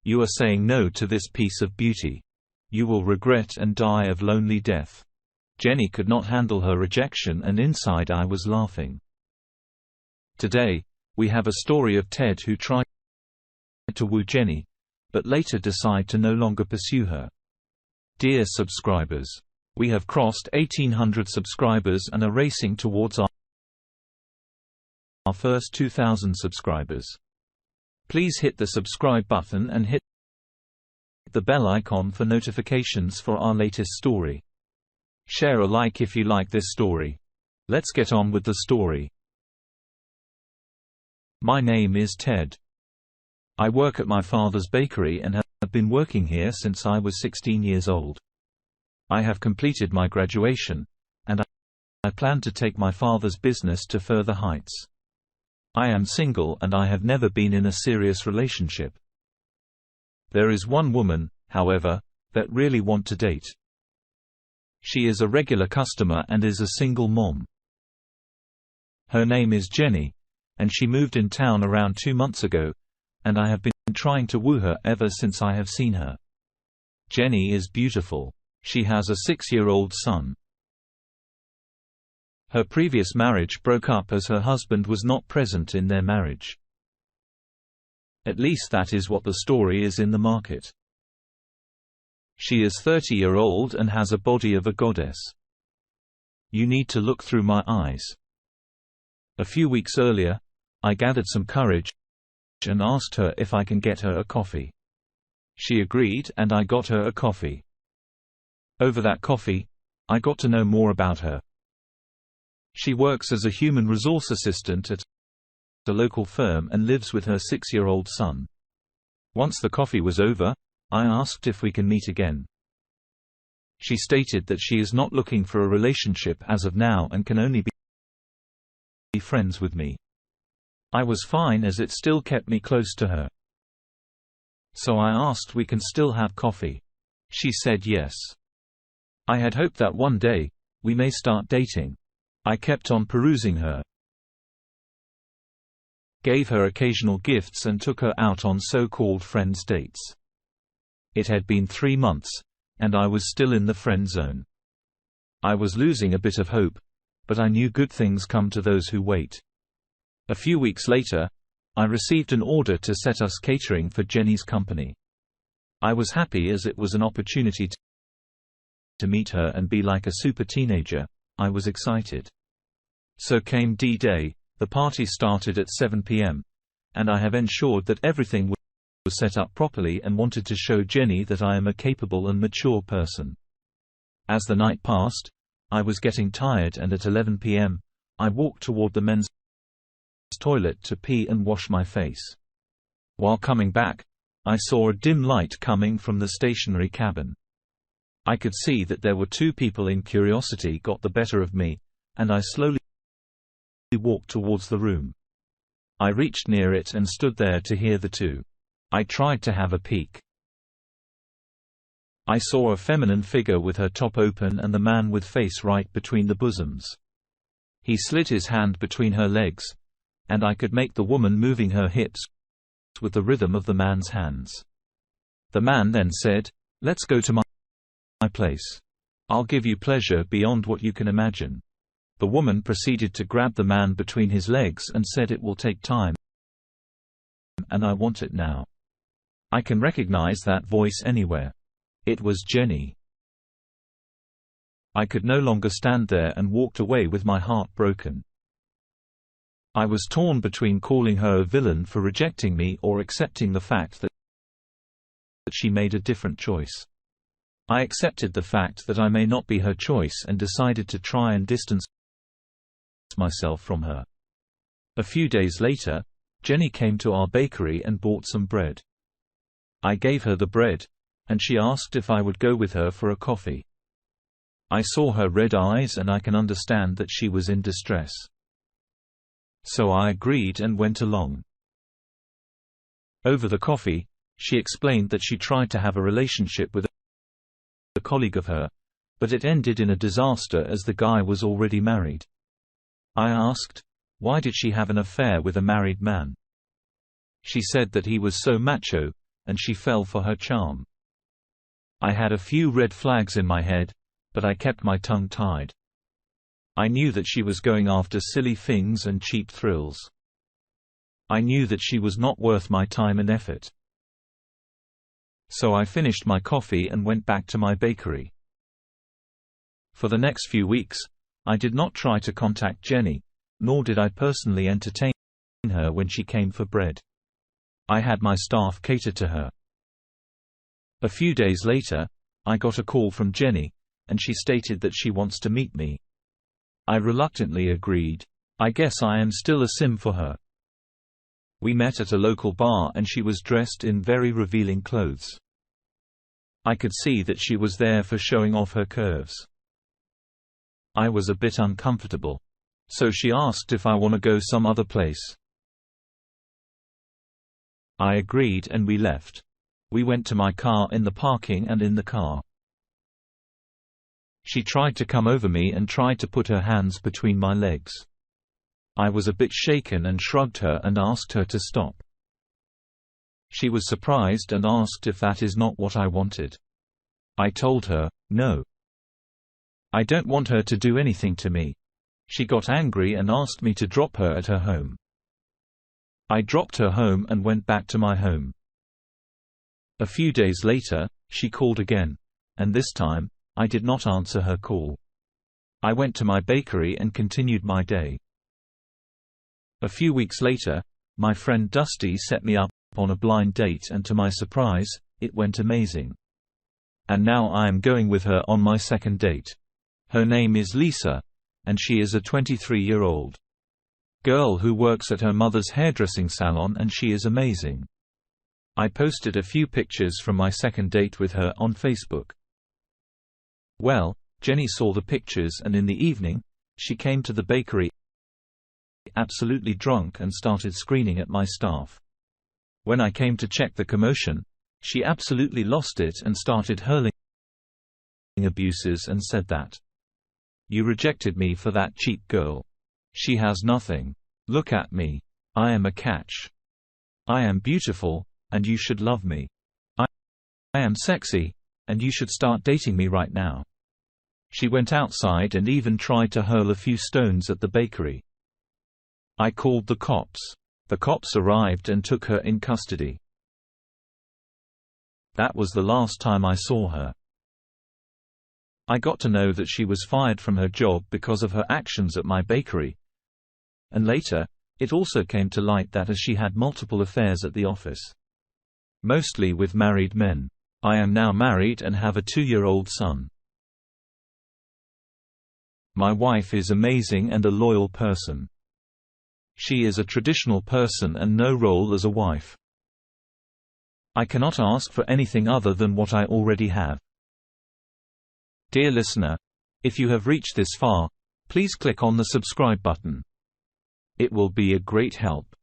You are saying no to this piece of beauty. You will regret and die of lonely death." Jenny could not handle her rejection, and inside I was laughing. Today, we have a story of Ted who tried to woo Jenny, but later decide to no longer pursue her. Dear subscribers, we have crossed 1,800 subscribers and are racing towards our first 2,000 subscribers. Please hit the subscribe button and hit the bell icon for notifications for our latest story. Share a like if you like this story. Let's get on with the story. My name is Ted. I work at my father's bakery and have been working here since I was 16 years old. I have completed my graduation, and I plan to take my father's business to further heights. I am single and I have never been in a serious relationship. There is one woman, however, that really want to date. She is a regular customer and is a single mom. Her name is Jenny, and she moved in town around 2 months ago, and I have been trying to woo her ever since I have seen her. Jenny is beautiful. She has a 6-year-old son. Her previous marriage broke up as her husband was not present in their marriage. At least that is what the story is in the market. She is 30-year-old and has a body of a goddess. You need to look through my eyes. A few weeks earlier, I gathered some courage and asked her if I can get her a coffee. She agreed and I got her a coffee. Over that coffee, I got to know more about her. She works as a human resource assistant at a local firm and lives with her 6-year-old son. Once the coffee was over, I asked if we can meet again. She stated that she is not looking for a relationship as of now and can only be friends with me. I was fine as it still kept me close to her. So I asked we can still have coffee. She said yes. I had hoped that one day, we may start dating. I kept on perusing her, gave her occasional gifts and took her out on so-called friends dates. It had been 3 months, and I was still in the friend zone. I was losing a bit of hope, but I knew good things come to those who wait. A few weeks later, I received an order to set us catering for Jenny's company. I was happy as it was an opportunity to meet her and be like a super teenager. I was excited. So came D-Day. The party started at 7 p.m., and I have ensured that everything was set up properly and wanted to show Jenny that I am a capable and mature person. As the night passed, I was getting tired and at 11 p.m., I walked toward the men's toilet to pee and wash my face. While coming back, I saw a dim light coming from the stationary cabin. I could see that there were 2 people in curiosity got the better of me, and I slowly walked towards the room. I reached near it and stood there to hear the 2. I tried to have a peek. I saw a feminine figure with her top open and the man with face right between the bosoms. He slid his hand between her legs, and I could make the woman moving her hips with the rhythm of the man's hands. The man then said, "Let's go to my place. I'll give you pleasure beyond what you can imagine." The woman proceeded to grab the man between his legs and said, "It will take time, and I want it now." I can recognize that voice anywhere. It was Jenny. I could no longer stand there and walked away with my heart broken. I was torn between calling her a villain for rejecting me or accepting the fact that she made a different choice. I accepted the fact that I may not be her choice and decided to try and distance myself from her. A few days later, Jenny came to our bakery and bought some bread. I gave her the bread, and she asked if I would go with her for a coffee. I saw her red eyes and I can understand that she was in distress. So I agreed and went along. Over the coffee, she explained that she tried to have a relationship with a colleague of her, but it ended in a disaster as the guy was already married. I asked, why did she have an affair with a married man? She said that he was so macho, and she fell for her charm. I had a few red flags in my head, but I kept my tongue tied. I knew that she was going after silly things and cheap thrills. I knew that she was not worth my time and effort. So I finished my coffee and went back to my bakery. For the next few weeks, I did not try to contact Jenny, nor did I personally entertain her when she came for bread. I had my staff cater to her. A few days later, I got a call from Jenny, and she stated that she wants to meet me. I reluctantly agreed. I guess I am still a sim for her. We met at a local bar and she was dressed in very revealing clothes. I could see that she was there for showing off her curves. I was a bit uncomfortable. So she asked if I want to go some other place. I agreed and we left. We went to my car in the parking and in the car. She tried to come over me and tried to put her hands between my legs. I was a bit shaken and shrugged her and asked her to stop. She was surprised and asked if that is not what I wanted. I told her, no. I don't want her to do anything to me. She got angry and asked me to drop her at her home. I dropped her home and went back to my home. A few days later, she called again, and this time, I did not answer her call. I went to my bakery and continued my day. A few weeks later, my friend Dusty set me up on a blind date and to my surprise, it went amazing. And now I am going with her on my second date. Her name is Lisa, and she is a 23-year-old girl who works at her mother's hairdressing salon, and she is amazing. I posted a few pictures from my second date with her on Facebook. Well, Jenny saw the pictures and in the evening, she came to the bakery absolutely drunk and started screaming at my staff. When I came to check the commotion, she absolutely lost it and started hurling abuses and said that, "You rejected me for that cheap girl. She has nothing. Look at me. I am a catch. I am beautiful, and you should love me. I am sexy, and you should start dating me right now." She went outside and even tried to hurl a few stones at the bakery. I called the cops. The cops arrived and took her in custody. That was the last time I saw her. I got to know that she was fired from her job because of her actions at my bakery. And later, it also came to light that as she had multiple affairs at the office. Mostly with married men. I am now married and have a 2-year-old son. My wife is amazing and a loyal person. She is a traditional person and no role as a wife. I cannot ask for anything other than what I already have. Dear listener, if you have reached this far, please click on the subscribe button. It will be a great help.